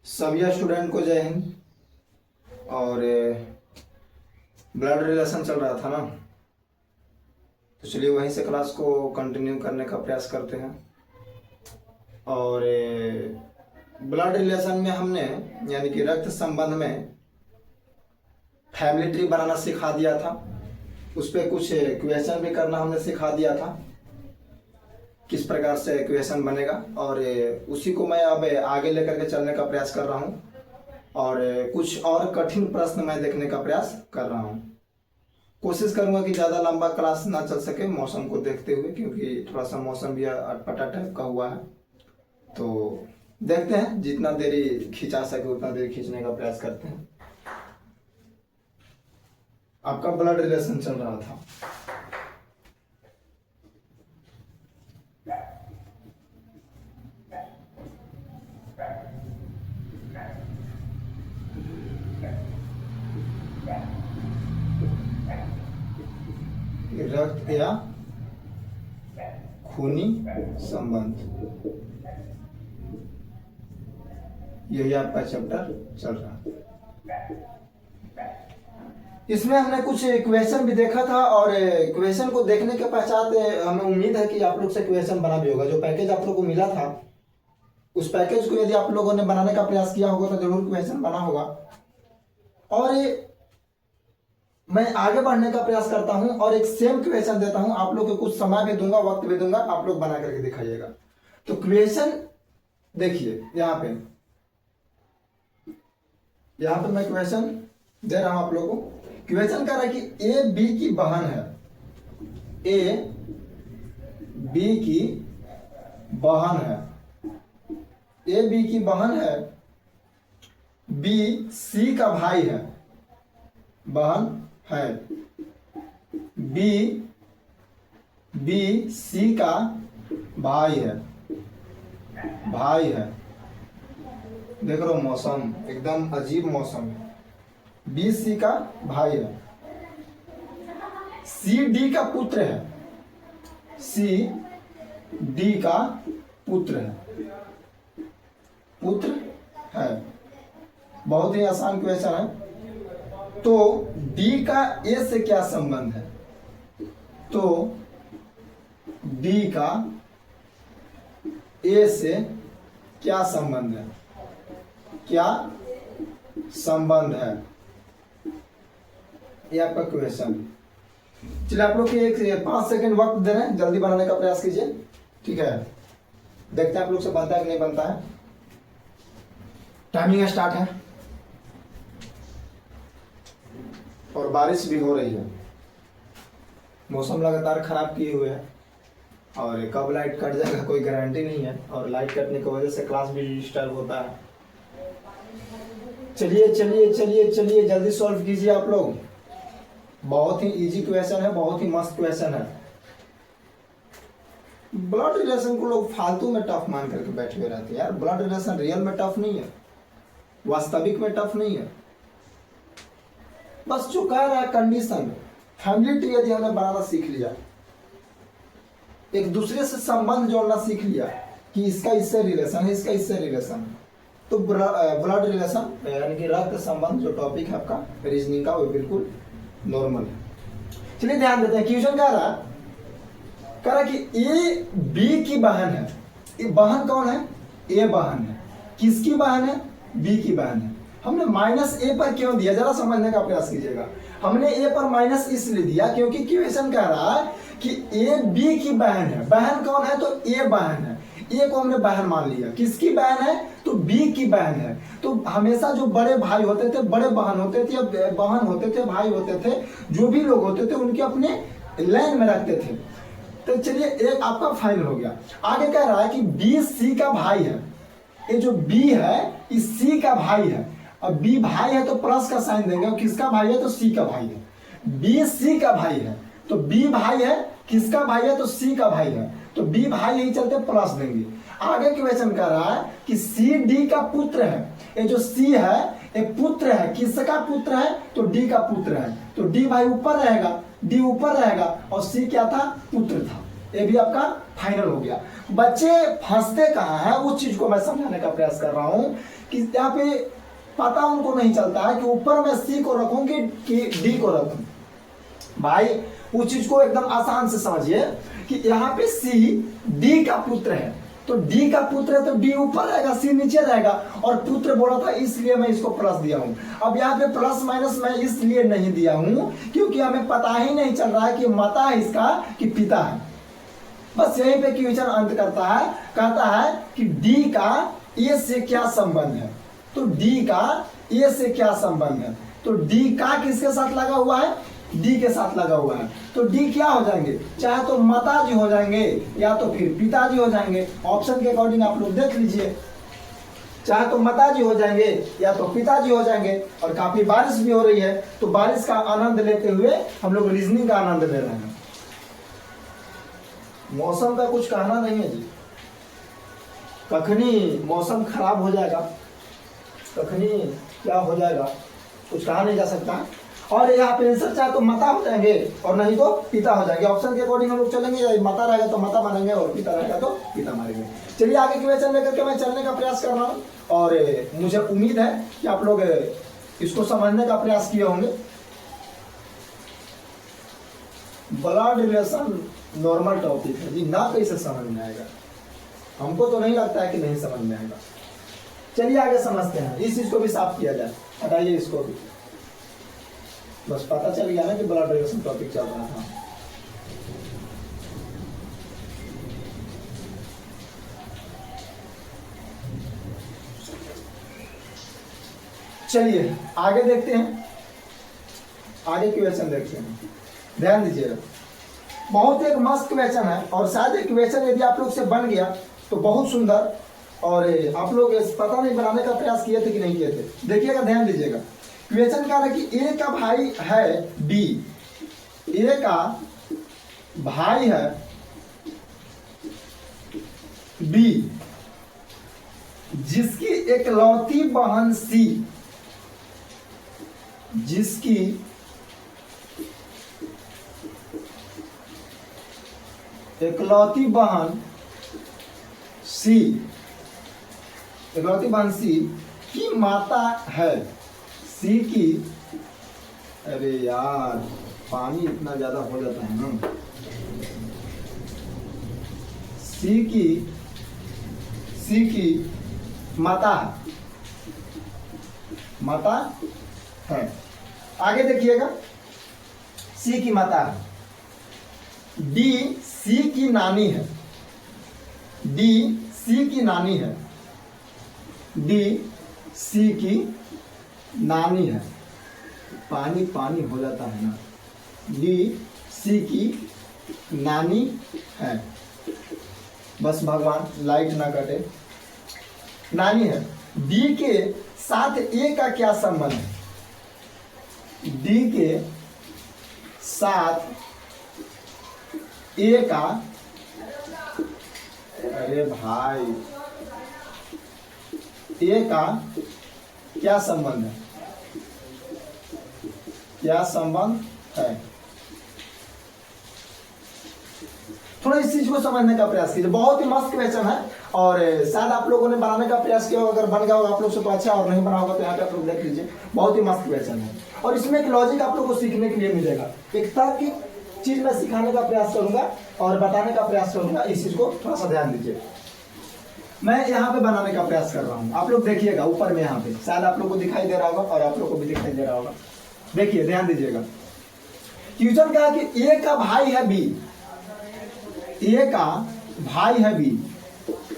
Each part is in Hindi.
सभी स्टूडेंट को जय हिंद। और ब्लड रिलेशन चल रहा था ना, तो चलिए वहीं से क्लास को कंटिन्यू करने का प्रयास करते हैं। और ब्लड रिलेशन में हमने यानी कि रक्त संबंध में फैमिली ट्री बनाना सिखा दिया था। उस पर कुछ क्वेश्चन भी करना हमने सिखा दिया था, किस प्रकार से क्वेश्चन बनेगा। और उसी को मैं अब आगे लेकर के चलने का प्रयास कर रहा हूँ और कुछ और कठिन प्रश्न मैं देखने का प्रयास कर रहा हूँ। कोशिश करूँगा कि ज़्यादा लंबा क्लास ना चल सके मौसम को देखते हुए, क्योंकि थोड़ा सा मौसम भी अटपटा टाइप का हुआ है। तो देखते हैं, जितना देरी खिंचा सके उतना देरी खींचने का प्रयास करते हैं। आपका ब्लड रिलेशन चल रहा था। रक्त या खूनी संबंध, यही आपका चैप्टर चल रहा है। इसमें हमने कुछ क्वेश्चन भी देखा था और क्वेश्चन को देखने के पश्चात हमें उम्मीद है कि आप लोग से क्वेश्चन बना भी होगा। जो पैकेज आप लोग को मिला था, उस पैकेज को यदि आप लोगों ने बनाने का प्रयास किया होगा तो जरूर क्वेश्चन बना होगा। और मैं आगे बढ़ने का प्रयास करता हूं और एक सेम क्वेश्चन देता हूं। आप लोग को कुछ समय भी दूंगा, वक्त भी दूंगा, आप लोग बना करके दिखाइएगा। तो क्वेश्चन देखिए, यहां पे मैं क्वेश्चन दे रहा हूं आप लोगों को। क्वेश्चन कर रहा है कि ए बी की बहन है, ए बी की बहन है, ए बी की बहन है, बी सी का भाई है, बहन है, बी सी का भाई है, देख रहे हो मौसम एकदम अजीब मौसम है। बी सी का भाई है, सी डी का पुत्र है, सी डी का पुत्र है। बहुत ही आसान क्वेश्चन है। तो डी का ए से क्या संबंध है? तो डी का ए से क्या संबंध है? ये आपका क्वेश्चन। चलिए आप लोग के 5 सेकंड वक्त दे रहे हैं, जल्दी बनाने का प्रयास कीजिए, ठीक है। देखते हैं आप लोग से बनता है कि नहीं बनता है। टाइमिंग स्टार्ट है और बारिश भी हो रही है। मौसम लगातार खराब किए हुए है और कब लाइट कट जाएगा कोई गारंटी नहीं है, और लाइट कटने की वजह से क्लास भी डिस्टर्ब होता है। चलिए जल्दी सॉल्व कीजिए आप लोग। बहुत ही इजी क्वेश्चन है, बहुत ही मस्त क्वेश्चन है। ब्लड रिलेशन को लोग फालतू में टफ मान करके बैठे हुए रहते हैं। यार ब्लड रिलेशन रियल में टफ नहीं है, वास्तविक में टफ नहीं है। बस जो कह रहा है कंडीशन, फैमिली ट्री यदि हमने बनाना सीख लिया, एक दूसरे से संबंध जोड़ना सीख लिया कि इसका इससे रिलेशन है, इसका इससे रिलेशन है, तो ब्लड रिलेशन यानी कि रक्त संबंध जो टॉपिक है आपका रीजनिंग का, वो बिल्कुल नॉर्मल है। चलिए ध्यान देते हैं। क्वेश्चन कह रहा कि ए बी की बहन है। ये बहन कौन है? ए बहन है। किसकी बहन है? बी की बहन है। हमने माइनस ए पर क्यों दिया, जरा समझने का प्रयास कीजिएगा। हमने ए पर माइनस इसलिए दिया क्योंकि क्वेश्चन कह रहा है कि ए बी की बहन है। बहन कौन है? तो ए बहन है। ए को हमने बहन मान लिया। किसकी बहन है? तो बी की बहन है। तो हमेशा जो बड़े भाई होते थे, बड़े बहन होते थे, बहन होते थे, भाई होते थे, जो भी लोग होते थे उनके अपने लाइन में रखते थे। तो चलिए एक आपका फाइनल हो गया। आगे कह रहा है कि बी सी का भाई है। ये जो बी है इस सी का भाई है। अब बी भाई है तो प्लस का साइन देंगे, और किसका भाई है? तो सी का भाई है। बी सी का भाई है तो बी भाई है, किसका भाई है? तो सी का भाई है, तो बी भाई यही चलते प्लस देंगे। आगे क्वेश्चन कर रहा है कि सी डी का पुत्र है। ये जो सी है ये पुत्र है, किसका पुत्र है? तो डी का पुत्र है, तो डी भाई ऊपर रहेगा, डी ऊपर रहेगा, और सी क्या था? पुत्र था। ये भी आपका फाइनल हो गया। बच्चे फंसते कहाँ हैं उस चीज को मैं समझाने का प्रयास कर रहा हूँ कि यहाँ पे पता उनको नहीं चलता है कि ऊपर मैं सी को रखूं कि डी को रखूं। भाई उस चीज को एकदम आसान से समझिए कि यहाँ पे सी डी का पुत्र है, तो डी का पुत्र है तो डी ऊपर रहेगा, सी नीचे रहेगा, और पुत्र बोला था इसलिए मैं इसको प्लस दिया हूं। अब यहाँ पे प्लस माइनस मैं इसलिए नहीं दिया हूं क्योंकि हमें पता ही नहीं चल रहा है कि माता है इसका कि पिता है। बस यहीं पे क्वेश्चन अंत करता है, कहता है कि डी का ए से क्या संबंध है। तो डी का ए से क्या संबंध है, तो डी का किसके साथ लगा हुआ है, डी के साथ लगा हुआ है। तो डी क्या हो जाएंगे, चाहे तो माताजी हो जाएंगे या तो फिर पिताजी हो जाएंगे। ऑप्शन के अकॉर्डिंग आप लोग देख लीजिए, चाहे तो माताजी हो जाएंगे या तो पिताजी हो जाएंगे। और काफी बारिश भी हो रही है, तो बारिश का आनंद लेते हुए हम लोग रीजनिंग का आनंद ले रहे हैं। मौसम का कुछ कहना नहीं है जी, कखनी मौसम खराब हो जाएगा, कखनी क्या हो जाएगा कुछ कहा नहीं जा सकता। और यहाँ पे आंसर चाहे तो माता हो जाएंगे और नहीं तो पिता हो जाएंगे। ऑप्शन के अकॉर्डिंग हम लोग चलेंगे, माता रहेगा तो माता मानेंगे और पिता रहेगा तो पिता मानेंगे। चलिए आगे की क्वेश्चन लेकर के मैं चलने का प्रयास कर रहा हूँ, और मुझे उम्मीद है कि आप लोग इसको समझने का प्रयास किए होंगे। ब्लड रिलेशन नॉर्मल टॉपिक है जी, ना कैसे समझ में आएगा, हमको तो नहीं लगता है कि नहीं समझ में आएगा। चलिए आगे समझते हैं, इस चीज को भी साफ किया जाए, हटाइए इसको भी, बस पता चल गया ना कि ब्लड रिलेशन टॉपिक चल रहा था। चलिए आगे देखते हैं, आगे क्वेश्चन देखते हैं, ध्यान दीजिएगा। बहुत एक मस्त क्वेश्चन है, और शायद एक क्वेश्चन यदि आप लोग से बन गया तो बहुत सुंदर, और आप लोग पता नहीं बनाने का प्रयास किए थे कि नहीं किए थे। देखिएगा, ध्यान दीजिएगा। क्वेश्चन क्या है कि ए का भाई है बी, ए का भाई है बी, जिसकी एकलौती बहन सी, जिसकी एकलौती बहन सी, एकलौती बहन सी की माता है, सी की, अरे यार पानी इतना ज्यादा हो जाता है ना, सी की माता है, माता है। आगे देखिएगा, सी की माता है, डी सी की नानी है, डी सी की नानी है, डी सी की नानी है, पानी पानी हो जाता है ना, डी सी की नानी है, बस भगवान लाइट ना कटे, नानी है। डी के साथ ए का क्या संबंध है, डी के साथ ए का, अरे भाई ए का क्या संबंध है, क्या संबंध है, थोड़ा इस चीज को समझने का प्रयास कीजिए। बहुत ही मस्त क्वेश्चन है, और शायद आप लोगों ने बनाने का प्रयास किया होगा, अगर बन गया होगा आप लोग से तो अच्छा, और नहीं बना होगा तो यहाँ पे आप लोग देख लीजिए। बहुत ही मस्त क्वेश्चन है, और इसमें एक लॉजिक आप लोग को सीखने के लिए मिलेगा। एक तरह की चीज मैं सिखाने का प्रयास करूंगा और बताने का प्रयास करूंगा, इस चीज को थोड़ा सा ध्यान दीजिए। मैं यहाँ पे बनाने का प्रयास कर रहा हूँ, आप लोग देखिएगा ऊपर में, यहाँ पे शायद आप लोग को दिखाई दे रहा होगा और आप लोग को भी दिखाई दे रहा होगा। देखिए ध्यान दीजिएगा, क्वेश्चन कहा कि ए का भाई है बी, ए का भाई है बी,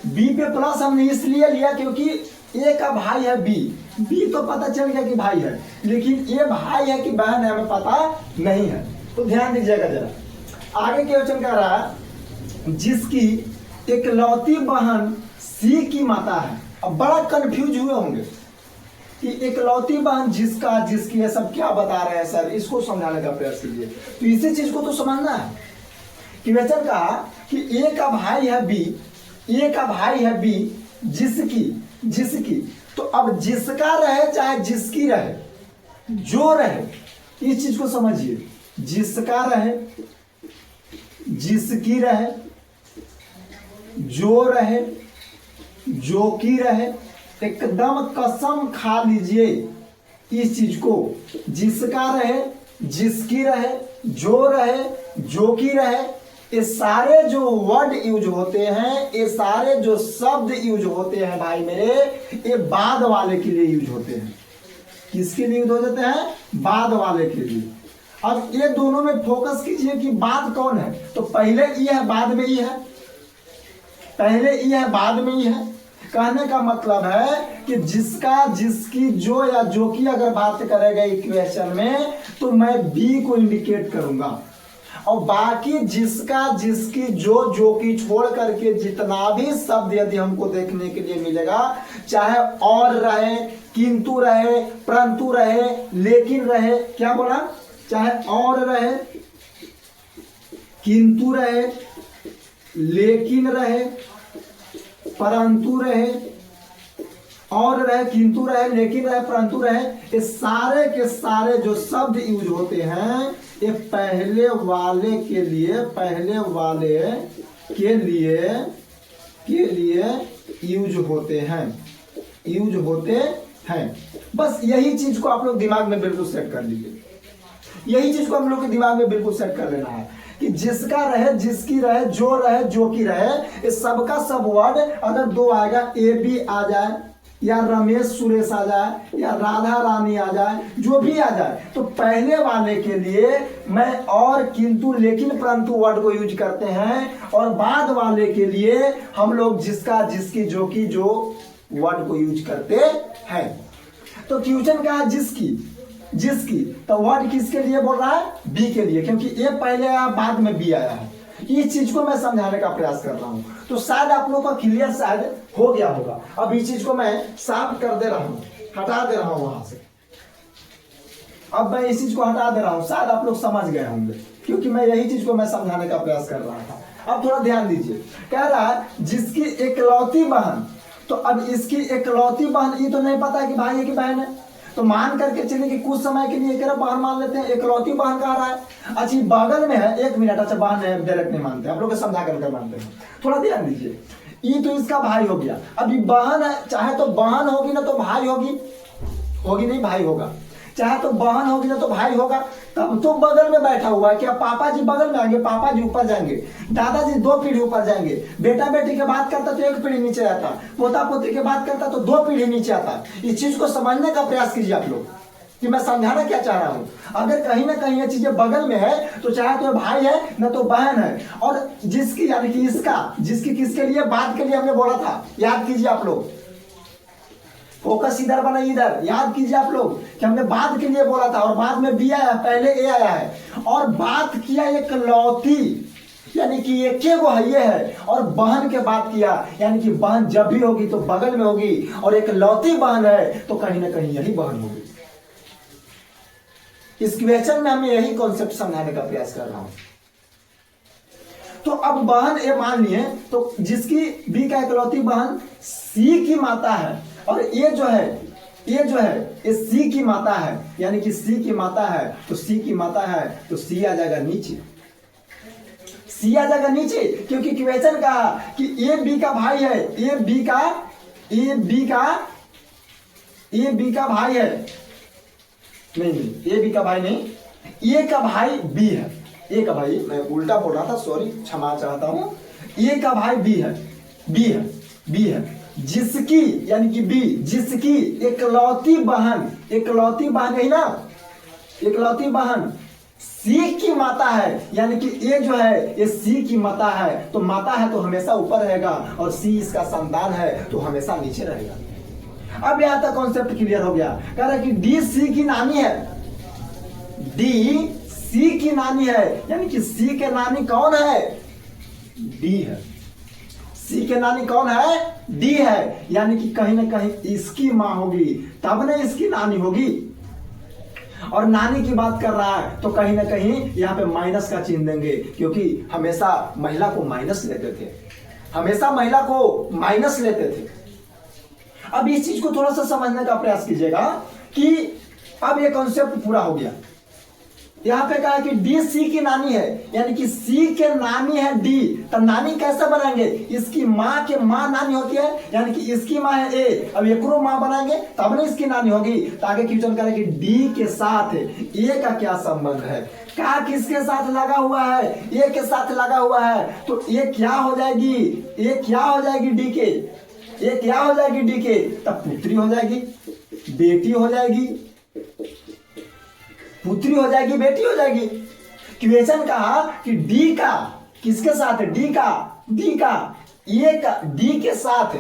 बी पे प्लस हमने इसलिए लिया क्योंकि ए का भाई है बी, बी तो पता चल गया कि भाई है, लेकिन ए भाई है कि बहन है हमें पता नहीं है। तो ध्यान दीजिएगा जरा, आगे क्वेश्चन कह रहा है जिसकी एकलौती बहन सी की माता है। अब बड़ा कंफ्यूज हुए होंगे कि एकलौती बहन जिसका, जिसकी, ये सब क्या बता रहे हैं सर, इसको समझाने का प्रयास कीजिए। तो इसी चीज को तो समझना है। क्वेश्चन कहा कि ए का भाई है बी, ए का भाई है बी, जिसकी, जिसकी, तो अब जिसका रहे चाहे जिसकी रहे, जो रहे, इस चीज को समझिए। जिसका रहे, जिसकी रहे, जो रहे, जो की रहे, एकदम कसम खा लीजिए इस चीज को, जिसका रहे, जिसकी रहे, जो रहे, जो की रहे, ये सारे जो वर्ड यूज होते हैं, ये सारे जो शब्द यूज होते हैं भाई मेरे, ये बाद वाले के लिए यूज होते हैं। किसके लिए यूज हो जाते हैं? बाद वाले के लिए। अब ये दोनों में फोकस कीजिए कि बाद कौन है। तो पहले ई है, बाद में ई है, पहले ई है, बाद में ई है। कहने का मतलब है कि जिसका, जिसकी, जो या जो की अगर बात करेगा इक्वेशन में, तो मैं बी को इंडिकेट करूंगा, और बाकी जिसका, जिसकी, जो की छोड़ करके जितना भी शब्द यदि हमको देखने के लिए मिलेगा, चाहे और रहे, किंतु रहे, परंतु रहे, लेकिन रहे, क्या बोला? चाहे और रहे, किंतु रहे, लेकिन रहे, परंतु रहे, और रहे, किंतु रहे, लेकिन रहे, परंतु रहे, ये सारे के सारे जो शब्द यूज होते हैं, ये पहले वाले के लिए, पहले वाले के लिए यूज होते हैं, यूज होते हैं। बस यही चीज को आप लोग दिमाग में बिल्कुल सेट कर लीजिए, यही चीज को हम लोग के दिमाग में बिल्कुल सेट कर लेना है कि जिसका रहे, जिसकी रहे, जो की रहे, ये सबका सब वर्ड अगर दो आएगा, ए बी आ जाए, या रमेश सुरेश आ जाए, या राधा रानी आ जाए, जो भी आ जाए, तो पहले वाले के लिए मैं और, किंतु, लेकिन, परंतु वर्ड को यूज करते हैं, और बाद वाले के लिए हम लोग जिसका, जिसकी, जो की, जो वर्ड को यूज करते हैं। तो क्वेश्चन का है जिसकी, जिसकी, तो वर्ड किसके लिए बोल रहा है? बी के लिए, क्योंकि ए पहले आया, बाद में बी आया है। इस चीज को मैं समझाने का प्रयास कर रहा हूं, तो शायद आप लोगों का क्लियर शायद हो गया होगा। अब इस चीज को मैं साफ कर दे रहा हूं, हटा दे रहा हूं वहां से। अब मैं इस चीज को हटा दे रहा हूं, शायद आप लोग समझ गए होंगे, क्योंकि मैं यही चीज को मैं समझाने का प्रयास कर रहा था। अब थोड़ा ध्यान दीजिए, कह रहा है जिसकी एकलौती बहन, तो अब इसकी एकलौती बहन, ये तो नहीं पता कि भाई है कि बहन है, तो मान करके चलिए कि कुछ समय के लिए एक बहन मान लेते हैं, एकलौती बहन कह रहा है। अच्छा बगल में है, एक मिनट, अच्छा बहन है, डायरेक्ट नहीं मानते, आप लोग समझा करके मानते हैं। थोड़ा ध्यान दीजिए, ये तो इसका भाई हो गया। अभी बहन है, चाहे तो बहन होगी ना तो भाई होगी, होगी नहीं, भाई होगा, चाहे तो बहन होगी ना तो भाई होगा। तब तो बगल में बैठा हुआ है, क्या पापा जी बगल में आएंगे, पापा जी ऊपर जाएंगे, दादाजी 2 पीढ़ी ऊपर जाएंगे, बेटा बेटी की बात करता तो 1 पीढ़ी नीचे आता, पोता पोती की बात करता तो 2 पीढ़ी नीचे आता। इस चीज को समझने का प्रयास कीजिए आप लोग कि मैं समझाना क्या चाह रहा हूं। अगर कहीं ना कहीं ये चीजें बगल में है, तो चाहे तो भाई है ना तो बहन है, और जिसकी यानी कि इसका, जिसकी किसके लिए, बात के लिए हमने बोला था, याद कीजिए आप लोग, फोकस इधर बना, इधर याद कीजिए आप लोग कि हमने बाद के लिए बोला था, और बाद में बी आया, पहले ए आया है, और बात किया एक लौती, यानी कि एक वो है ये है, और बहन के बात किया, यानी कि बहन जब भी होगी तो बगल में होगी, और एक लौती बहन है तो कहीं ना कहीं यही बहन होगी। इस क्वेश्चन में हमें यही कॉन्सेप्ट समझाने का प्रयास कर रहा हूं। तो अब बहन ए मान लिए, तो जिसकी बी का एकलौती बहन सी की माता है, और ये जो है, ये सी की माता है, यानी कि सी की माता है, तो सी की माता है तो सी आ जाएगा नीचे, सी आ जाएगा नीचे, क्योंकि क्वेश्चन का कि ए बी का भाई है, ए बी का भाई है, नहीं ए बी का भाई नहीं, ए का भाई बी है, ए का भाई, मैं उल्टा बोल रहा था, सॉरी, क्षमा चाहता हूं, ए का भाई बी है, जिसकी, यानी कि बी, जिसकी एकलौती बहन है ना, एकलौती बहन सी की माता है, यानी कि ए जो है ये सी की माता है, तो माता है तो हमेशा ऊपर रहेगा, और सी इसका संतान है तो हमेशा नीचे रहेगा। अब यहां तक कॉन्सेप्ट क्लियर हो गया। कह रहा है कि डी सी की नानी है, डी सी की नानी है, यानी कि सी के नानी कौन है? डी है। सी के नानी कौन है? डी है, यानी कि कहीं ना कहीं इसकी मां होगी तब ना इसकी नानी होगी, और नानी की बात कर रहा है तो कहीं ना कहीं यहाँ पे माइनस का चिन्ह देंगे, क्योंकि हमेशा महिला को माइनस लेते थे, हमेशा महिला को माइनस लेते थे। अब इस चीज को थोड़ा सा समझने का प्रयास कीजिएगा कि अब ये कॉन्सेप्ट पूरा हो गया, यहाँ पे कहा है कि डी सी की नानी है, यानी कि सी के नानी है डी, तो नानी कैसे बनाएंगे, इसकी माँ के माँ नानी होती है, यानी कि इसकी माँ है ए, अब एकरो माँ बनाएंगे तब ना इसकी नानी होगी। तो आगे क्वेश्चन करें कि डी के साथ ए का क्या संबंध है, क्या किसके साथ लगा हुआ है, ए के साथ लगा हुआ है, तो ये क्या हो जाएगी, ये क्या हो जाएगी डी के, ये क्या हो जाएगी डी के, तब पुत्री हो जाएगी, बेटी हो जाएगी, पुत्री हो जाएगी, बेटी हो जाएगी। क्वेश्चन कहा कि डी का किसके साथ, डी का ए का डी के साथ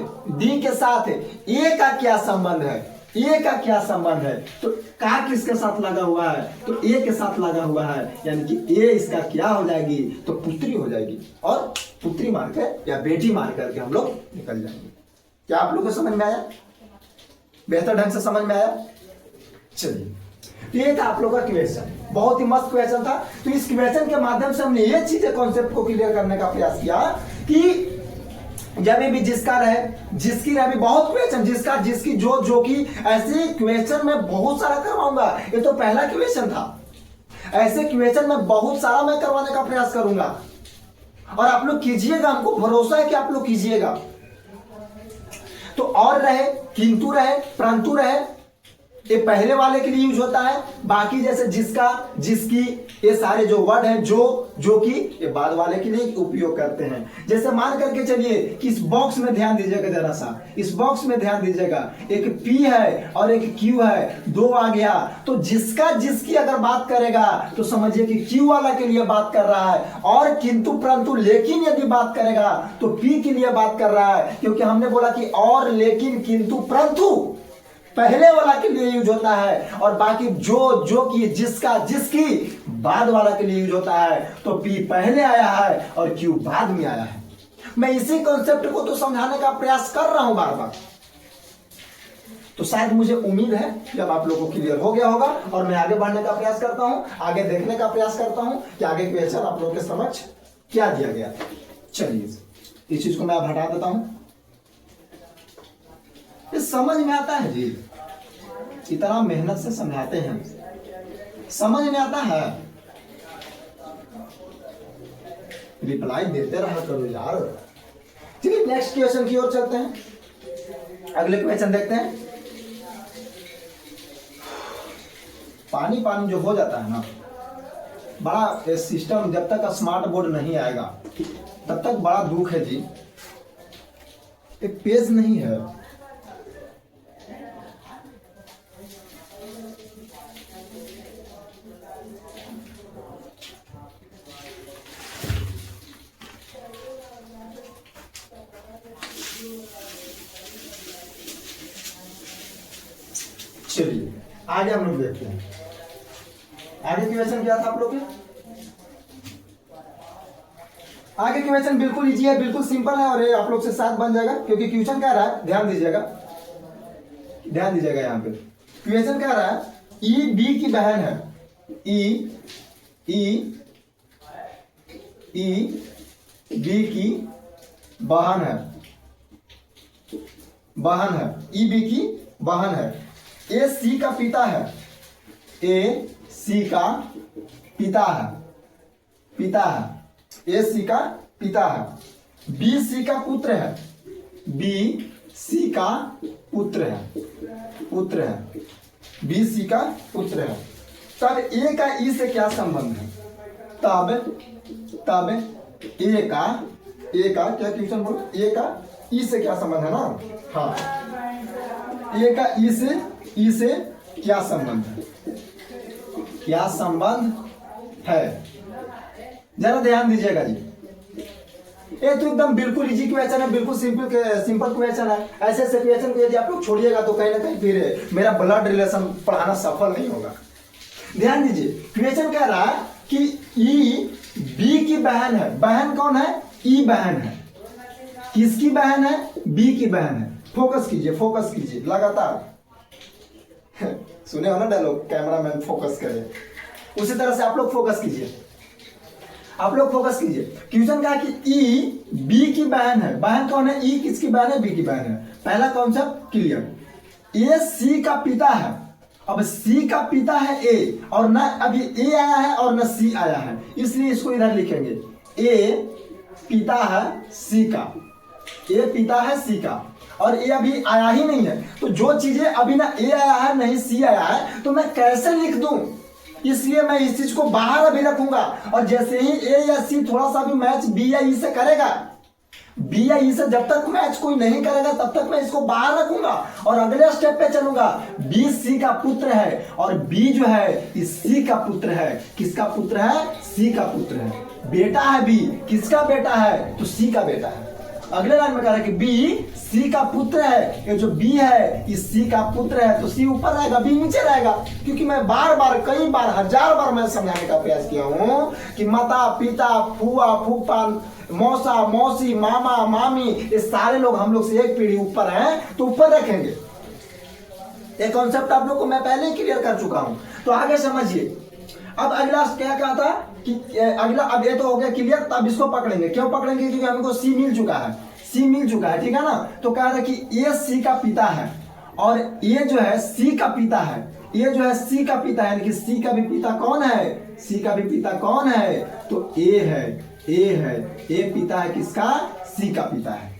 ए का क्या संबंध है, ए का क्या संबंध है, तो का किसके साथ लगा हुआ है, तो ए के साथ लगा हुआ है, यानी कि ए इसका क्या हो जाएगी, तो पुत्री हो जाएगी, और पुत्री मार कर या बेटी मार करके हम लोग निकल जाएंगे। क्या आप लोग को समझ में आया, बेहतर ढंग से समझ में आया। चलिए, ये था आप लोग का क्वेश्चन, बहुत ही मस्त क्वेश्चन था। तो इस क्वेश्चन के माध्यम से हमने ये चीजें कॉन्सेप्ट को क्लियर करने का प्रयास किया कि जब भी जिसका रहे, जिसकी रहे, बहुत क्वेश्चन जिसका जिसकी जो की ऐसे क्वेश्चन में बहुत सारा करवाऊंगा। ये तो पहला क्वेश्चन था, ऐसे क्वेश्चन में बहुत सारा मैं करवाने का प्रयास करूंगा, और आप लोग कीजिएगा, हमको भरोसा है कि आप लोग कीजिएगा। तो और रहे, किंतु रहे, परंतु रहे, ये पहले वाले के लिए यूज होता है, बाकी जैसे जिसका, जिसकी, ये सारे जो वर्ड हैं, जो कि, ये बाद वाले के लिए उपयोग करते हैं। जैसे मान करके चलिए कि इस बॉक्स में ध्यान दीजिएगा, जरा सा इस बॉक्स में ध्यान दीजिएगा, एक P है और एक Q है, दो आ गया, तो जिसका जिसकी अगर बात करेगा तो समझिए कि Q वाला के लिए बात कर रहा है, और किंतु परंतु लेकिन यदि बात करेगा तो P के लिए बात कर रहा है, क्योंकि हमने बोला कि और, लेकिन, किंतु, परंतु पहले वाला के लिए यूज होता है, और बाकी जो की, जिसका, जिसकी बाद वाला के लिए यूज होता है। तो P पहले आया है और Q बाद में आया है। मैं इसी कॉन्सेप्ट को तो समझाने का प्रयास कर रहा हूं बार बार। तो शायद मुझे उम्मीद है कि अब आप लोगों को क्लियर हो गया होगा, और मैं आगे बढ़ने का प्रयास करता हूं, आगे देखने का प्रयास करता हूं कि आगे क्वेश्चन आप लोगों के समझ क्या दिया गया। चलिए, इस चीज को मैं अब हटा देता हूं। ये समझ में आता है जी, इतना मेहनत से समझाते हैं, समझ में आता है। रिप्लाई देते रहा करो यार। चलिए नेक्स्ट क्वेश्चन की ओर चलते हैं, अगले क्वेश्चन देखते हैं। पानी पानी जो हो जाता है ना, बड़ा सिस्टम जब तक स्मार्ट बोर्ड नहीं आएगा तब तक बड़ा दुख है जी। एक पेज नहीं है, चलिए आगे हम लोग देखते हैं। आगे क्वेश्चन क्या था आप लोग के, आगे क्वेश्चन बिल्कुल इजी है, बिल्कुल सिंपल है, और ये आप लोग से साथ बन जाएगा, क्योंकि क्वेश्चन क्या रहा है, ध्यान दीजिएगा, ध्यान दीजिएगा। यहाँ पे क्वेश्चन क्या रहा है, ई बी की बहन है, ई बी की बहन है, ई बी की बहन है, ए सी का पिता है, ए सी का पिता है, ए सी का पिता है, बी सी का पुत्र है, बी सी का पुत्र है, बी सी का पुत्र है। तब ए का ई से क्या संबंध है, तब ए का क्या क्वेश्चन बोलो, ए का ई से क्या संबंध है ना, हाँ, ए का ई से क्या संबंध है, क्या संबंध है, जरा ध्यान दीजिएगा जी। ये तो एकदम बिल्कुल इजी क्वेश्चन है, बिल्कुल सिंपल क्वेश्चन है। ऐसे ऐसे क्वेश्चन को यदि आप लोग छोड़िएगा तो कहीं ना कहीं फिर मेरा ब्लड रिलेशन पढ़ाना सफल नहीं होगा। ध्यान दीजिए, क्वेश्चन कह रहा है कि ई बी की बहन है, बहन कौन है, ई बहन है, किसकी बहन है, बी की बहन है। फोकस कीजिए लगातार सुने हो ना डायलॉग, कैमरा मैन फोकस करे, उसी तरह से आप लोग फोकस कीजिए, क्वेश्चन का कि ई बी की बहन है, बहन कौन है, ई किसकी बहन है, बी की बहन है। पहला कॉन्सेप्ट क्लियर। ए सी का पिता है, अब सी का पिता है ए, और न अभी ए आया है और न सी आया है, इसलिए इसको इधर लिखेंगे। ए पिता है सी का, ए पिता है सी का, और ए अभी आया ही नहीं है। तो जो चीजें अभी ना ए आया है नहीं सी आया है, तो मैं कैसे लिख दूं? इसलिए मैं इस चीज को बाहर अभी रखूंगा, और जैसे ही ए या सी थोड़ा सा भी मैच बी या ई से करेगा, बी या ई से जब तक मैच कोई नहीं करेगा तब तक मैं इसको बाहर रखूंगा और अगले स्टेप पे चलूंगा। बी सी का पुत्र है और बी जो है इस सी का पुत्र है। किसका पुत्र है? सी का पुत्र है। बेटा है बी, किसका बेटा है? तो सी का बेटा है। अगले लाइन में कह रहा है कि बी सी का पुत्र है, ये जो बी है इस सी का पुत्र है, तो सी ऊपर रहेगा बी नीचे रहेगा। क्योंकि मैं बार बार कई बार हजार बार मैं समझाने का प्रयास किया हूं कि माता पिता फुआ फूफा मौसा मौसी मामा मामी ये सारे लोग हम लोग से एक पीढ़ी ऊपर हैं, तो ऊपर रखेंगे। ये कॉन्सेप्ट आप लोग को मैं पहले ही क्लियर कर चुका हूं, तो आगे समझिए। अब अगला क्या कहा था कि अगला, अब ये तो हो गया क्लियर, तब इसको पकड़ेंगे। क्यों पकड़ेंगे? क्योंकि हमको सी मिल चुका है, सी मिल चुका है, ठीक है ना। तो कहा था कि ये सी का पिता है और ये जो है सी का पिता है, ये जो है सी का पिता है, यानी कि सी का भी पिता कौन है? सी का भी पिता कौन है? तो ए है, ए है, ए पिता है किसका? सी का पिता है।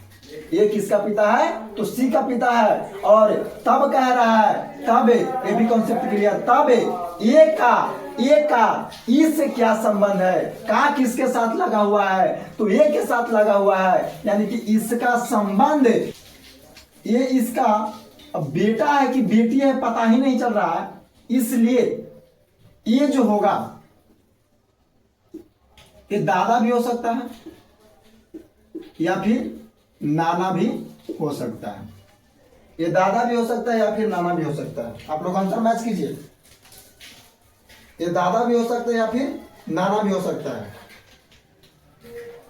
ये किसका पिता है? तो सी का पिता है। और तब कह रहा है, तब ये भी कॉन्सेप्ट क्लियर, तब ए का ई से क्या संबंध है? का किसके साथ लगा हुआ है? तो ए के साथ लगा हुआ है, यानी कि इसका संबंध, ये इसका बेटा है कि बेटी है पता ही नहीं चल रहा है, इसलिए ये जो होगा ये दादा भी हो सकता है या फिर नाना भी हो सकता है। ये दादा भी हो सकता है या फिर नाना भी हो सकता है। आप लोग आंसर मैच कीजिए। ये दादा भी हो सकता है या फिर नाना भी हो सकता है,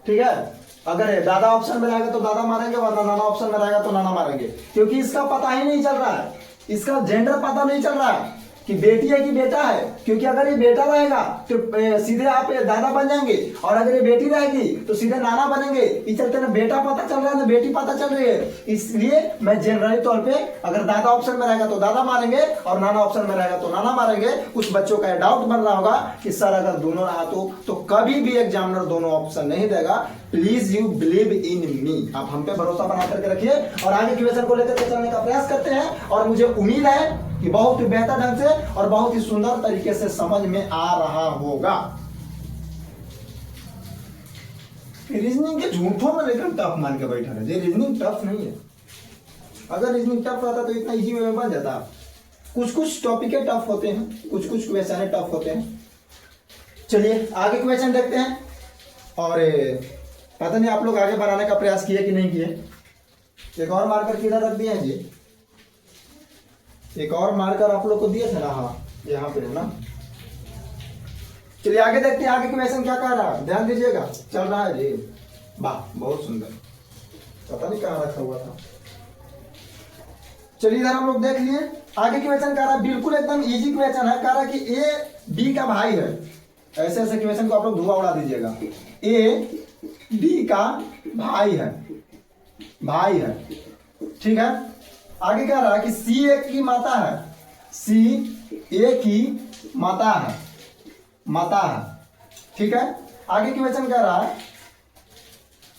ठीक है। अगर ये दादा ऑप्शन में रहेगा तो दादा मारेंगे, वरना नाना ऑप्शन में रहेगा तो नाना मारेंगे, क्योंकि इसका पता ही नहीं चल रहा है, इसका जेंडर पता नहीं चल रहा है कि बेटी है कि बेटा है। क्योंकि अगर ये बेटा रहेगा तो सीधे आप दादा बन जाएंगे, और अगर ये बेटी रहेगी तो सीधे नाना बनेंगे। इस चलते ना बेटा पता चल रहा है ना बेटी पता चल रही है, इसलिए मैं जनरली तौर पे अगर दादा ऑप्शन में रहेगा तो दादा मारेंगे और नाना ऑप्शन में रहेगा तो नाना मारेंगे। कुछ बच्चों का डाउट बन रहा होगा कि सर अगर दोनों रहा तो कभी भी एग्जामिनर दोनों ऑप्शन नहीं देगा। प्लीज यू बिलीव इन मी, आप हम पे भरोसा बना करके रखिए और आगे क्वेश्चन को लेकर के चलने का प्रयास करते हैं। और मुझे उम्मीद है कि बहुत ही बेहतर ढंग से और बहुत ही सुंदर तरीके से समझ में आ रहा होगा। रीजनिंग के झूठों में लेकर टफ मान के बैठा है, रीजनिंग टफ नहीं है। अगर रीजनिंग टफ रहता तो इतना इजी वे में बन जाता। कुछ कुछ टॉपिक टफ होते हैं, कुछ कुछ क्वेश्चन टफ होते हैं। चलिए आगे क्वेश्चन देखते हैं। और पता नहीं आप लोग आगे बढ़ाने का प्रयास किए कि नहीं किए। एक और मार्कर किधर रख दिए हैं जी? एक और मार्कर आप लोग को दिए थे ना, हाँ यहाँ पे ना। चलिए आगे देखते हैं आगे क्वेश्चन क्या कह रहा है, ध्यान दीजिएगा। चल रहा है जी, वाह बहुत सुंदर, पता नहीं कहाँ रखा हुआ था। चलिए इधर हम लोग देख लिए। आगे क्वेश्चन कह रहा है, बिल्कुल एकदम इजी क्वेश्चन है। कह रहा है कि ए बी का भाई है। ऐसे ऐसे क्वेश्चन को आप लोग धुआं उड़ा दीजिएगा। ए बी का भाई है, भाई है, ठीक है। आगे कह रहा है कि सी ए की माता है, सी ए की माता है, माता है, ठीक है। आगे क्वेश्चन कह रहा है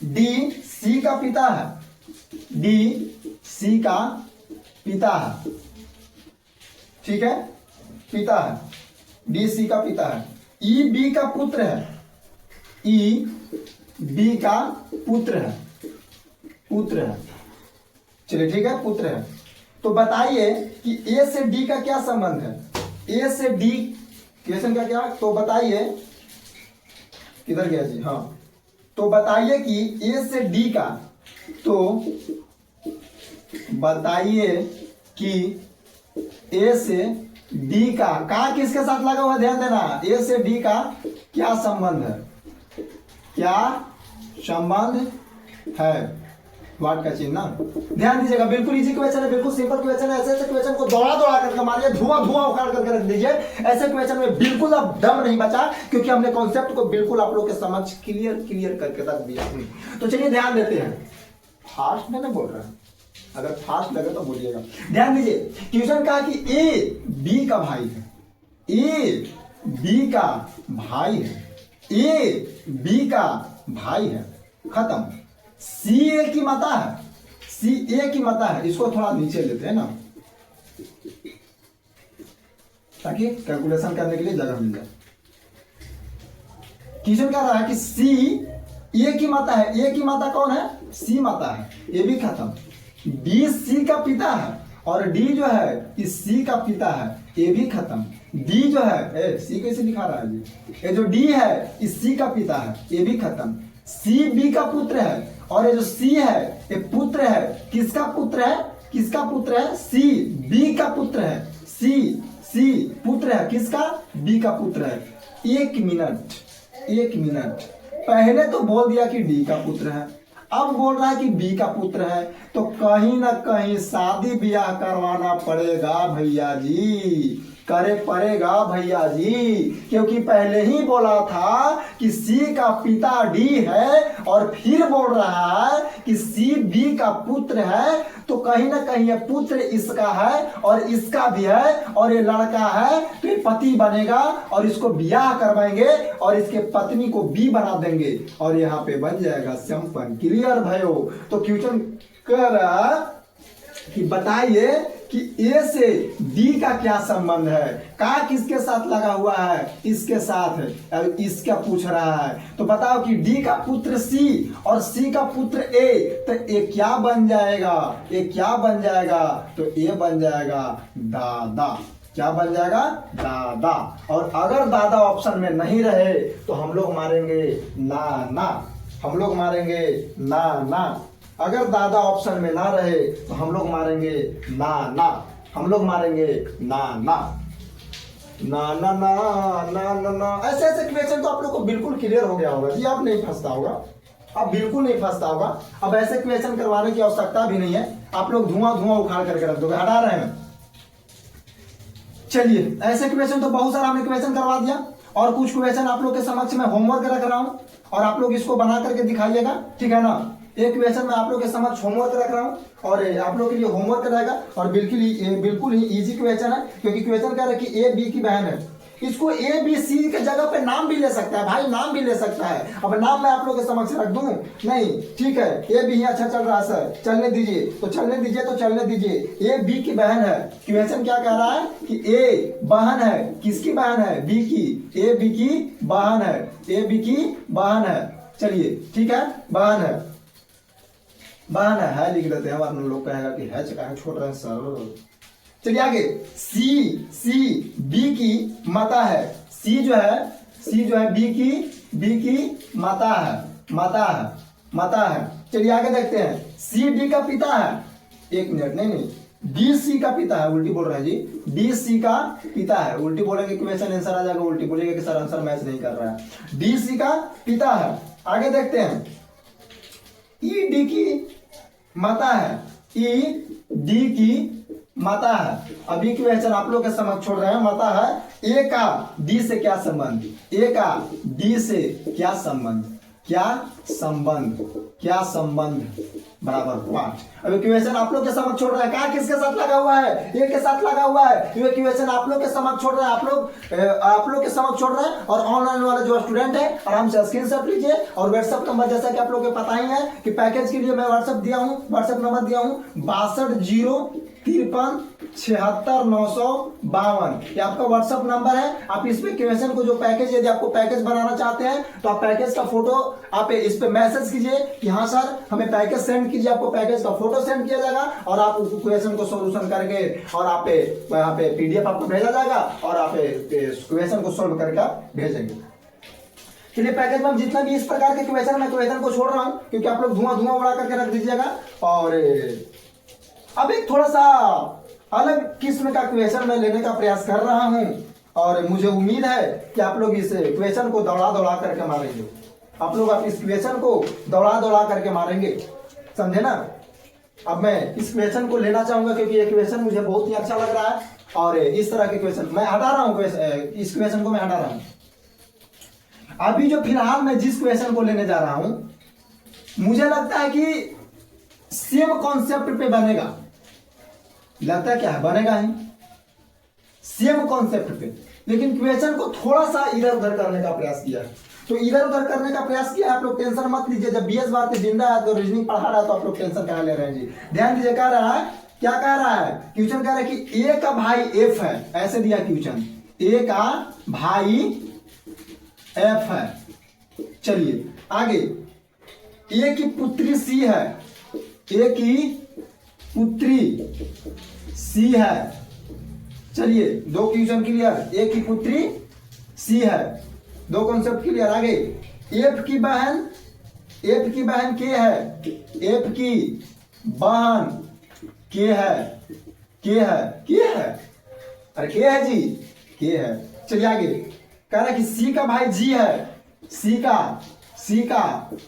डी सी का पिता है, डी सी का पिता है, ठीक है, पिता है, डी सी का पिता है। ई बी का पुत्र है, ई बी का पुत्र है, पुत्र है, चलिए ठीक है, पुत्र है। तो बताइए कि ए से डी का क्या संबंध है? ए से डी क्वेश्चन का क्या, तो बताइए किधर गया जी, हाँ। तो बताइए कि ए से डी का, तो बताइए कि ए से डी का किसके साथ लगा हुआ, ध्यान देना। ए से डी का क्या संबंध है, क्या संबंध है, वाट का चिन्ह ना, ध्यान दीजिएगा। बिल्कुल इजी क्वेश्चन है, बिल्कुल सिंपल क्वेश्चन है। ऐसे ऐसे क्वेश्चन को दौड़ा दौड़ा करके मारिए, धुआं धुआं उखाड़ करके रख दीजिए। ऐसे क्वेश्चन में बिल्कुल अब दम नहीं बचा, क्योंकि हमने कॉन्सेप्ट को बिल्कुल आप लोग के समझ क्लियर करके रख दिया। तो चलिए ध्यान देते हैं। फास्ट में ना बोल रहा है, अगर फास्ट लगे तो बोलिएगा। ध्यान दीजिए, क्वेश्चन कहा कि ए बी का भाई है, ए बी का भाई है, ए बी का भाई है, खत्म। सी ए की माता है, सी ए की माता है, इसको थोड़ा नीचे लेते हैं ना, ताकि कैलकुलेशन करने के लिए जगह मिल जाए। क्वेश्चन कह रहा है कि सी ए की माता है, ए की माता कौन है, सी माता है, ये भी खत्म। डी सी का पिता है और डी जो है इस सी का पिता है, ये भी खत्म। डी जो है सी कैसे लिखा रहा है जी, ये जो डी है इस सी का पिता है, ये भी खत्म। सी बी का पुत्र है और ये जो सी है ये पुत्र है, किसका पुत्र है, किसका पुत्र है, सी बी का पुत्र है, सी पुत्र है किसका, बी का पुत्र है। एक मिनट, पहले तो बोल दिया कि डी का पुत्र है, अब बोल रहा है कि बी का पुत्र है, तो कहीं ना कहीं शादी ब्याह करवाना पड़ेगा भैया जी, करे पड़ेगा भैया जी, क्योंकि पहले ही बोला था कि सी का पिता डी है और फिर बोल रहा है कि सी बी का पुत्र है, तो कहीं ना कहीं ये पुत्र इसका है और इसका भी है और ये लड़का है, तो ये पति बनेगा और इसको ब्याह करवाएंगे और इसके पत्नी को बी बना देंगे और यहाँ पे बन जाएगा संपन्न। क्लियर भयो? तो क्वेश्चन कह रहा कि बताइए कि ए से डी का क्या संबंध है, का किसके साथ लगा हुआ है, इसके साथ, इसका पूछ रहा है। तो बताओ कि डी का पुत्र सी और सी का पुत्र ए, तो ए क्या बन जाएगा, ए क्या बन जाएगा, तो ए बन जाएगा दादा। क्या बन जाएगा, दादा। और अगर दादा ऑप्शन में नहीं रहे तो हम लोग मारेंगे ना, हम लोग मारेंगे ना। अगर दादा ऑप्शन में ना रहे तो हम लोग मारेंगे ना, हम लोग मारेंगे ना। ऐसे ऐसे क्वेश्चन तो आप लोग को बिल्कुल क्लियर हो गया होगा जी, आप नहीं फंसता होगा, अब बिल्कुल नहीं फंसता होगा। अब ऐसे क्वेश्चन करवाने की आवश्यकता भी नहीं है, आप लोग धुआं उखाड़ करके रख दोगे, हटा रहे हैं। चलिए, ऐसे क्वेश्चन तो बहुत सारा हमने क्वेश्चन करवा दिया और कुछ क्वेश्चन आप लोग के समक्ष में होमवर्क रख रहा हूं और आप लोग इसको बना करके दिखाइएगा, ठीक है ना। एक क्वेश्चन मैं आप लोग के समक्ष होमवर्क रख रहा हूं और आप लोग के लिए होमवर्क रहेगा और बिल्कुल ही इजी क्वेश्चन है, क्योंकि क्वेश्चन कह रहा है कि ए बी की बहन है। इसको ए बी सी के जगह पे नाम भी ले सकता है भाई, नाम भी ले सकता है। अब नाम मैं आप लोग के समक्ष रख दूं, नहीं, ठीक है, ए बी अच्छा चल रहा है सर, चलने दीजिए, तो चलने दीजिए। ए बी की बहन है, क्वेश्चन क्या कह रहा है कि ए बहन है, किसकी बहन है, बी की, ए बी की बहन है, ए बी की बहन है। चलिए ठीक है, बहन है लिख देते हैं, वरना लोग कहेगा कि है चका छोड़ रहे हैं सर। चलिए आगे, सी बी की माता है, सी जो है बी की माता है। चलिए आगे देखते हैं, सी डी का पिता है, एक मिनट, नहीं, डी सी का पिता है, उल्टी बोल रहे हैं जी, डी सी का पिता है, उल्टी बोलेंगे क्वेश्चन आंसर आ जाएगा, उल्टी बोलेंगे कि सर आंसर मैच नहीं कर रहा है। डी सी का पिता है। आगे देखते हैं, ई डी की माता है, ई डी की माता है। अभी क्वेश्चन आप लोग के समझ छोड़ रहे हैं, माता है। ए का डी से क्या संबंध, ए का डी से क्या संबंध बराबर 5। अभी क्वेश्चन आप लोग के समझ छोड़ रहे हैं, क्या किसके साथ लगा हुआ है, ए के साथ लगा हुआ है। ये क्वेश्चन आप लोग के समझ छोड़ रहे हैं, आप लोग के समझ छोड़ रहे हैं। और ऑनलाइन वाले जो स्टूडेंट है आराम से स्क्रीनशॉट लीजिए और व्हाट्सएप नंबर, जैसा कि आप लोग को पता ही है कि पैकेज के लिए मैं व्हाट्सएप नंबर दिया हूँ 6203576952। ये आपका व्हाट्सएप नंबर है। आप इस पे क्वेश्चन को, जो पैकेज, यदि आपको पैकेज बनाना चाहते हैं तो आप पैकेज का फोटो आप इस पे मैसेज कीजिए कि हाँ सर हमें पैकेज सेंड कीजिए, आपको पैकेज का फोटो सेंड किया जाएगा और आप क्वेश्चन को सोल्यूशन करके और आप यहाँ पे पीडीएफ आपको भेजा जाएगा और आप क्वेश्चन को सोल्व करके भेजेंगे। चलिए, पैकेज में जितना भी इस प्रकार के क्वेश्चन, मैं क्वेश्चन को छोड़ रहा हूँ क्योंकि आप लोग धुआं उड़ा करके रख दीजिएगा। और अब एक थोड़ा सा अलग किस्म का क्वेश्चन मैं लेने का प्रयास कर रहा हूं और मुझे उम्मीद है कि आप लोग इस क्वेश्चन को दौड़ा करके मारेंगे। आप इस क्वेश्चन को दौड़ा करके मारेंगे, समझे ना। अब मैं इस क्वेश्चन को लेना चाहूंगा क्योंकि ये क्वेश्चन मुझे बहुत ही अच्छा लग रहा है और इस तरह के क्वेश्चन मैं हटा रहा हूं, इस क्वेश्चन को मैं हटा रहा हूं। अभी जो फिलहाल मैं जिस क्वेश्चन को लेने जा रहा हूं, मुझे लगता है कि सेम कॉन्सेप्ट पे बनेगा, लगता क्या है बनेगा ही सेम कॉन्सेप्ट पे, लेकिन क्वेश्चन को थोड़ा सा इधर उधर करने का प्रयास किया है। तो इधर उधर करने का प्रयास किया, आप लोग टेंशन मत लीजिए। जब बीएस भारती जिंदा है तो रीजनिंग पढ़ा रहा है तो आप लोग टेंशन कहां ले रहे हैं जी। ध्यान दीजिए, कह रहा है क्या कह रहा है, क्वेश्चन कह रहा है कि ए का भाई एफ है, ऐसे दिया क्वेश्चन, ए का भाई एफ है। चलिए आगे, ए की पुत्री सी है, ए की पुत्री सी है। चलिए दो क्वेश्चन क्लियर, ए की पुत्री सी है, दो कॉन्सेप्ट क्लियर। आगे, एफ की बहन के है, एफ की बहन के है, अरे के है जी, के है। चलिए आगे, कह रहा है कि सी का भाई जी है, सी का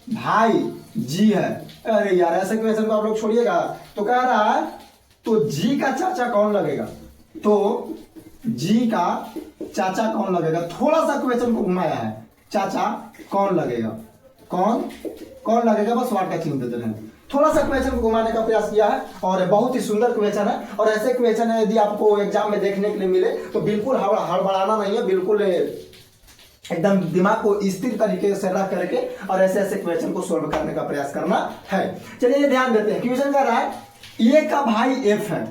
भाई जी है। अरे यार ऐसे क्वेश्चन को आप लोग छोड़िएगा। तो कह रहा है तो जी का चाचा कौन लगेगा, तो जी का चाचा कौन लगेगा। थोड़ा सा क्वेश्चन को घुमाया है, चाचा कौन लगेगा, कौन लगेगा, बस वाट का चिन्ह देते हैं। थोड़ा सा क्वेश्चन को घुमाने का प्रयास किया है और बहुत ही सुंदर क्वेश्चन है। और ऐसे क्वेश्चन है यदि आपको एग्जाम में देखने के लिए मिले तो बिल्कुल हड़बड़ाना नहीं है, बिल्कुल एकदम दिमाग को स्थिर तरीके से रख करके और ऐसे ऐसे क्वेश्चन को सोल्व करने का प्रयास करना है। चलिए ध्यान देते हैं, क्वेश्चन कर रहा है ए का भाई एफ है,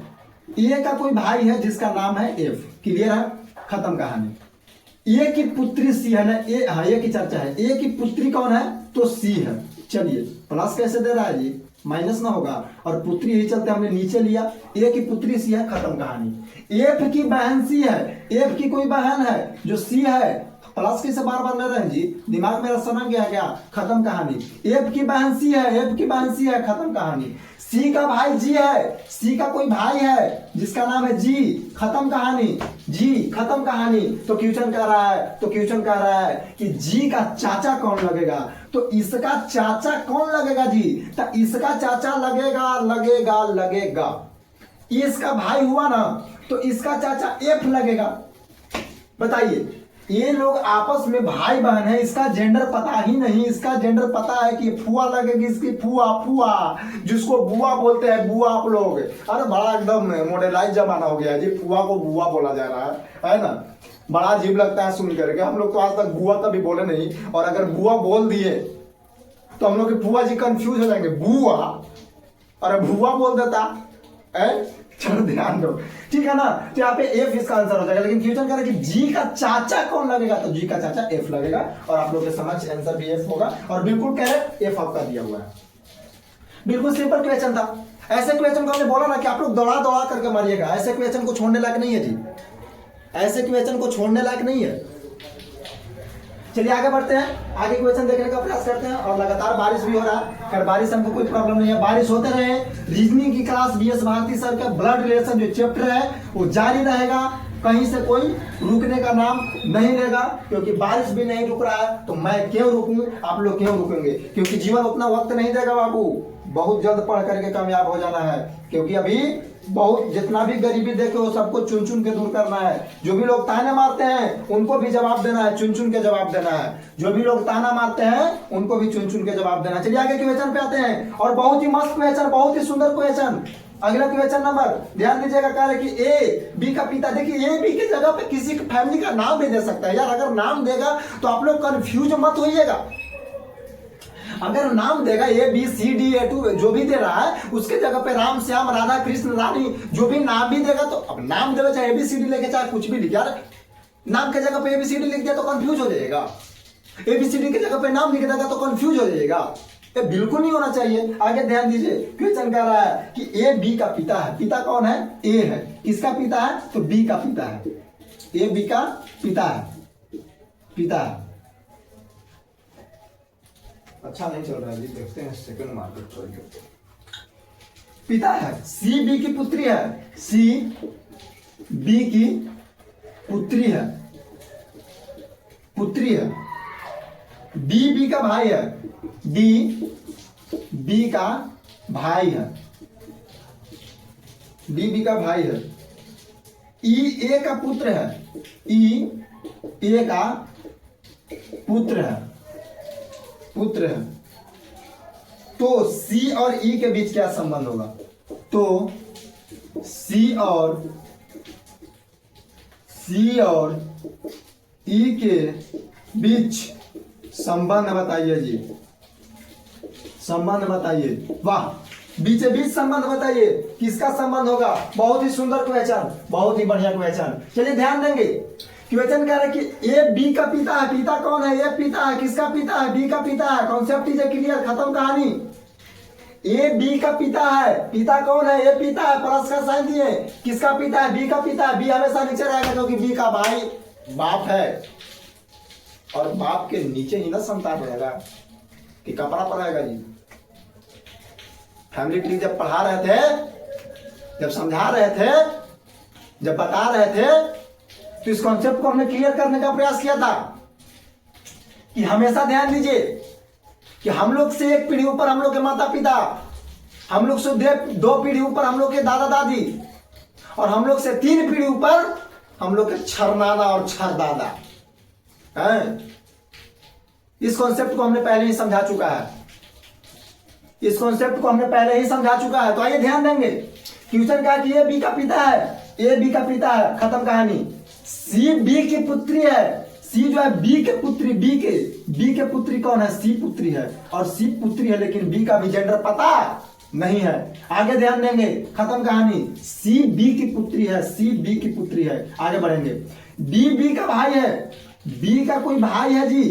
ए का कोई भाई है जिसका नाम है एफ, क्लियर है, खत्म कहानी। ए की पुत्री सी है ना, ए हाँ ए की चर्चा है, ए की पुत्री कौन है तो सी है। चलिए प्लस कैसे दे रहा है जी, माइनस ना होगा, और पुत्री ही चलते हमने नीचे लिया, ए की पुत्री सी है, खत्म कहानी। एफ की बहन सी है, एफ की कोई बहन है जो सी है, प्लस कैसे बार बार ले रहे हैं जी, दिमाग मेरा समझ गया क्या, खत्म कहानी। एफ की बहन सी है, एफ की बहन सी है, खत्म कहानी। सी का भाई जी है, सी का कोई भाई है जिसका नाम है जी, खत्म कहानी, जी खत्म कहानी। तो क्वेश्चन कह रहा है कि जी का चाचा कौन लगेगा, तो इसका चाचा कौन लगेगा जी, तो इसका चाचा लगेगा, इसका भाई हुआ ना तो इसका चाचा एफ लगेगा। बताइए, ये लोग आपस में भाई बहन है, इसका जेंडर पता ही नहीं, इसका जेंडर पता है कि फुआ लगेगी, इसकी फुआ जिसको बुआ बोलते हैं, बुआ आप लोग, अरे बड़ा एकदम मॉडर्नाइज जमाना हो गया है जी, फुआ को बुआ बोला जा रहा है ना, बड़ा अजीब लगता है सुन करके। हम लोग तो आज तक बुआ कभी बोले नहीं, और अगर बुआ बोल दिए तो हम लोग के फुआ जी कंफ्यूज हो जाएंगे, बुआ अरे भुआ बोल देता है। चलो ध्यान दो, ठीक है ना, तो यहाँ पे एफ इसका आंसर हो जाएगा। लेकिन क्वेश्चन कह रहा है कि जी का चाचा कौन लगेगा, तो जी का चाचा एफ लगेगा, और आप लोग के समझ आंसर भी एफ होगा, और बिल्कुल करेक्ट एफ आपका दिया हुआ है। बिल्कुल सिंपल क्वेश्चन था। ऐसे क्वेश्चन को हमने बोला ना कि आप लोग दौड़ा करके मारिएगा, ऐसे क्वेश्चन को छोड़ने लायक नहीं है जी, ऐसे क्वेश्चन को छोड़ने लायक नहीं है। चलिए आगे बढ़ते हैं, आगे क्वेश्चन देखने का प्रयास करते हैं। और लगातार बारिश भी हो रहा है, खैर बारिश हमको कोई प्रॉब्लम नहीं है, बारिश होते रहे। रीजनिंग की क्लास बीएस भारती सर का ब्लड रिलेशन जो चैप्टर है वो जारी रहेगा, कहीं से कोई रुकने का नाम नहीं लेगा, क्योंकि बारिश भी नहीं रुक रहा है तो मैं क्यों रुकूं, आप लोग क्यों रुकेंगे, क्योंकि जीवन उतना वक्त नहीं देगा बाबू, बहुत जल्द पढ़ करके कामयाब हो जाना है। क्योंकि अभी बहुत जितना भी गरीबी देखे वो सबको चुन चुन के दूर करना है। जो भी लोग ताने मारते हैं उनको भी जवाब देना है, चुन चुन के जवाब देना है। जो भी लोग ताना मारते हैं उनको भी चुन चुन के जवाब देना है। चलिए आगे क्वेश्चन पे आते हैं, और बहुत ही मस्त क्वेश्चन, बहुत ही सुंदर क्वेश्चन। अगला क्वेश्चन नंबर ध्यान दीजिएगा, कह रहे कि ए बी का पिता, देखिए ए बी की जगह पे किसी फैमिली का नाम भी दे सकता है यार, अगर नाम देगा तो आप लोग कंफ्यूज मत होइएगा। अगर नाम देगा A B C D A to जो भी दे रहा है उसके जगह पे राम श्याम राधा कृष्ण रानी जो भी नाम भी देगा, तो अब नाम देगा चाहे एबीसीडी लेके चाहे कुछ भी लिख, यार नाम के जगह पे एबीसीडी लिख दिया तो कंफ्यूज हो जाएगा, एबीसीडी की जगह पे नाम लिख देगा तो कंफ्यूज हो जाएगा, ये बिल्कुल नहीं होना चाहिए। आगे ध्यान दीजिए, क्वेश्चन कह रहा है कि ए बी का पिता है, पिता कौन है, ए है, किसका पिता है तो बी का पिता है, ए बी का पिता है, पिता है। अच्छा नहीं चल रहा है जी, देखते हैं सेकंड मार्केट छोड़ के। पिता है, सी बी की पुत्री है, सी बी की पुत्री है, पुत्री है। बी बी का भाई है, बी बी का भाई है, बी बी का भाई है। ई ए का पुत्र है, ई ए का पुत्र है, पुत्र है। तो सी और ई के बीच क्या संबंध होगा? तो सी और ई के बीच संबंध बताइए जी, संबंध बताइए। वाह, बीचे बीच संबंध बताइए, किसका संबंध होगा? बहुत ही सुंदर क्वेश्चन, बहुत ही बढ़िया क्वेश्चन। चलिए ध्यान देंगे। क्वेश्चन कह रहा है कि ए बी का पिता है। पिता कौन है? ए पिता है। किसका पिता है? बी का पिता है। कॉन्सेप्ट इज क्लियर, खत्म कहानी। ए बी का पिता है। पिता कौन है? ए पिता है, प्लस का साइन दिए। किसका पिता है? बी का पिता है। बी हमेशा नीचे रहेगा क्योंकि बी का भाई बाप है, और बाप के नीचे ही ना संतान रहेगा कि कपड़ा पड़ेगा जी। फैमिली ट्री जब पढ़ा रहे थे, जब समझा रहे थे, जब बता रहे थे, तो इस कॉन्सेप्ट को हमने क्लियर करने का प्रयास किया था कि हमेशा ध्यान दीजिए कि हम लोग से एक पीढ़ी ऊपर हम लोग के माता पिता, हम लोग से दो पीढ़ी ऊपर हम लोग के दादा दादी, और हम लोग से 3 पीढ़ी ऊपर हम लोग के छरनाना और छरदादा हैं। इस कॉन्सेप्ट को हमने पहले ही समझा चुका है, इस कॉन्सेप्ट को हमने पहले ही समझा चुका है। तो आइए ध्यान देंगे। क्वेश्चन का कि ए बी का पिता है, ए बी का पिता है, खत्म कहानी। सी बी की पुत्री है। सी जो है बी के पुत्री, बी के पुत्री कौन है? सी पुत्री है, और सी पुत्री है, लेकिन बी का भी जेंडर पता नहीं है। आगे ध्यान देंगे, खत्म कहानी। सी बी की पुत्री है, सी बी की पुत्री है। आगे बढ़ेंगे। डी बी का भाई है। बी का कोई भाई है जी,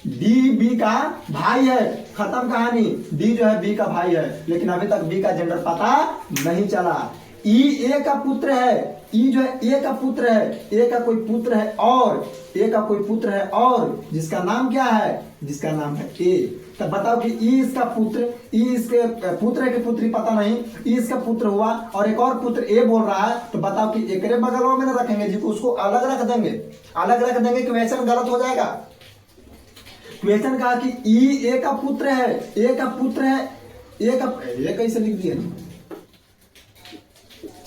डी बी का भाई है, खत्म कहानी। डी जो है बी का भाई है, लेकिन अभी तक बी का जेंडर पता नहीं चला। ई ए का पुत्र है। ई जो है ए का पुत्र है, ए का कोई पुत्र है, और ए का कोई पुत्र है, और जिसका नाम क्या है? जिसका नाम है ए। तब बताओ कि ई इसका पुत्र, ई इसके पुत्र है कि पुत्री पता नहीं, ई इसका पुत्र हुआ, और एक और पुत्र ए बोल रहा है, तो बताओ कि एकरे बगल में ना रखेंगे जी, उसको अलग रख देंगे, अलग रख देंगे। क्वेश्चन गलत हो जाएगा। क्वेश्चन कहा कि ई ए का पुत्र है, ए का पुत्र है, ए का, ए कैसे लिख दिया?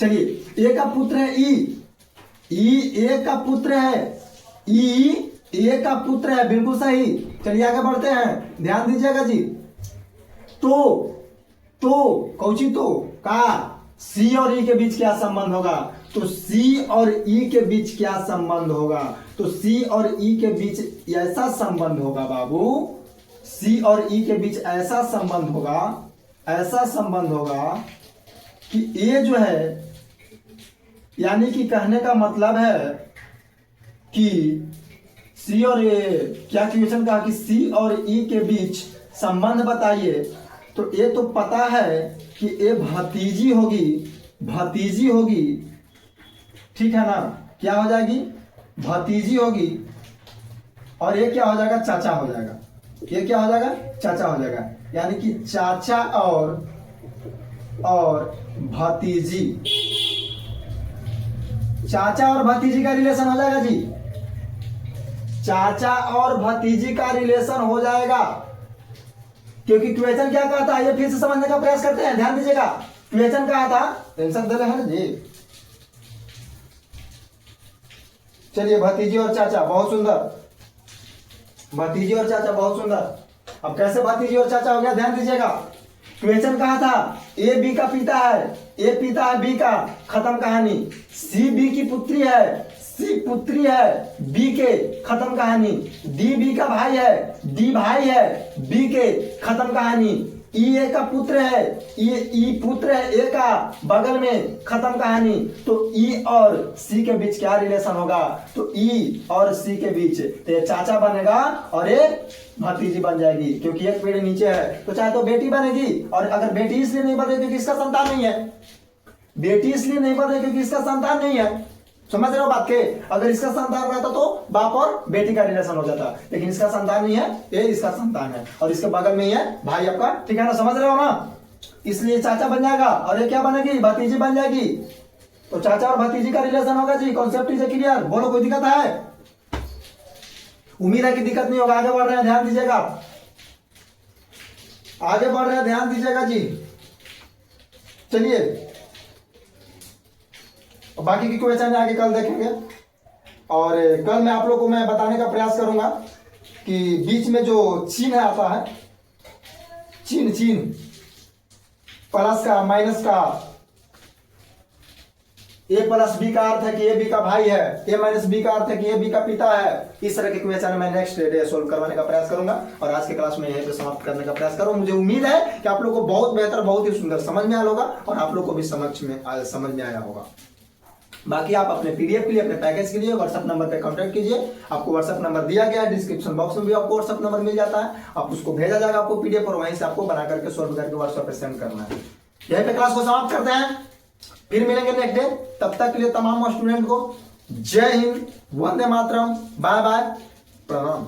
चलिए, ए का पुत्र है ई ए का पुत्र है, ई ए का पुत्र है, बिल्कुल सही। चलिए आगे बढ़ते हैं, ध्यान दीजिएगा जी। तो कौची तो का सी और ई के बीच क्या संबंध होगा? तो सी और ई के बीच क्या संबंध होगा? तो सी और ई के बीच ऐसा संबंध होगा बाबू, सी और ई के बीच ऐसा संबंध होगा, ऐसा संबंध होगा कि ए जो है, यानी कि कहने का मतलब है कि सी और ए, क्या क्वेश्चन कहा कि सी और ई के बीच संबंध बताइए। तो ये तो पता है कि ए भतीजी होगी, भतीजी होगी, ठीक है ना? क्या हो जाएगी? भतीजी होगी, और ये क्या हो जाएगा? चाचा हो जाएगा। ये क्या हो जाएगा? चाचा हो जाएगा। यानी कि चाचा और भतीजी, चाचा और भतीजी का रिलेशन हो जाएगा जी, चाचा और भतीजी का रिलेशन हो जाएगा। क्योंकि क्वेश्चन क्या कहा था, ये फिर से समझने का प्रयास करते हैं, ध्यान दीजिएगा। क्वेश्चन कहा था, टेंशन दे रहे हैं जी। चलिए, भतीजी और चाचा, बहुत सुंदर। भतीजी और चाचा, बहुत सुंदर। अब कैसे भतीजी और चाचा हो गया? ध्यान दीजिएगा। क्वेश्चन कहा था ए बी का पिता है, ए पिता है बी का, खत्म कहानी। सी बी की पुत्री है, सी पुत्री है बी के, खत्म कहानी। डी बी का भाई है, डी भाई है बी के, खत्म कहानी। ई ए का पुत्र है, ई पुत्र है ए का, बगल में, खत्म कहानी। तो ई और सी के बीच क्या रिलेशन होगा? तो ई और सी के बीच तो ये चाचा बनेगा और एक भतीजी बन जाएगी, क्योंकि एक पीढ़ी नीचे है, तो चाहे तो बेटी बनेगी। और अगर बेटी इसलिए नहीं बनेगी क्योंकि इसका संतान नहीं है, बेटी इसलिए नहीं बनेगी क्योंकि इसका संतान नहीं है। समझ रहे हो बात के? अगर इसका संतान रहता तो बाप और बेटी का रिलेशन हो जाता, लेकिन इसका संतान नहीं है, ये इसका संतान है, और इसके बगल में ही है भाई आपका, ठीक है ना? समझ रहे हो ना? इसलिए चाचा बन जाएगा, और ये क्या बनेगी? भतीजी बन जाएगी। तो चाचा और भतीजी का रिलेशन होगा जी। Concept is clear? बोलो, कोई दिक्कत है? उम्मीद है कि दिक्कत नहीं होगा। आगे बढ़ रहे हैं, ध्यान दीजिएगा, आगे बढ़ रहे हैं, ध्यान दीजिएगा जी। चलिए, बाकी की क्वेश्चन आगे कल देखेंगे, और कल मैं आप लोगों को मैं बताने का प्रयास करूंगा कि बीच में जो चिन्ह आता है, चिन्ह प्लस का माइनस का, ए प्लस बी का अर्थ है कि ए बी का भाई है, ए माइनस बी का अर्थ है कि ए बी का पिता है। इस तरह के क्वेश्चन मैं नेक्स्ट डे सोल्व करवाने का प्रयास करूंगा और आज के क्लास में यहीं पे समाप्त करने का प्रयास करूंगा। मुझे उम्मीद है कि आप लोग को बहुत बेहतर, बहुत ही सुंदर समझ में आया होगा और आप लोग को भी समझ में आया होगा। बाकी आप अपने पीडीएफ के लिए, अपने पैकेज के लिए व्हाट्सएप नंबर पे कांटेक्ट कीजिए। आपको व्हाट्सएप नंबर दिया गया है, डिस्क्रिप्शन बॉक्स में भी आपको व्हाट्सएप नंबर मिल जाता है। आप उसको भेजा जाएगा आपको पीडीएफ और वहीं से आपको बना करके सोल्व करके व्हाट्सएप पे सेंड करना है। यहीं पे क्लास को समाप्त करते हैं, फिर मिलेंगे नेक्स्ट डे। तब तक के लिए तमाम स्टूडेंट को जय हिंद, वंदे मातरम, बाय बाय, प्रणाम।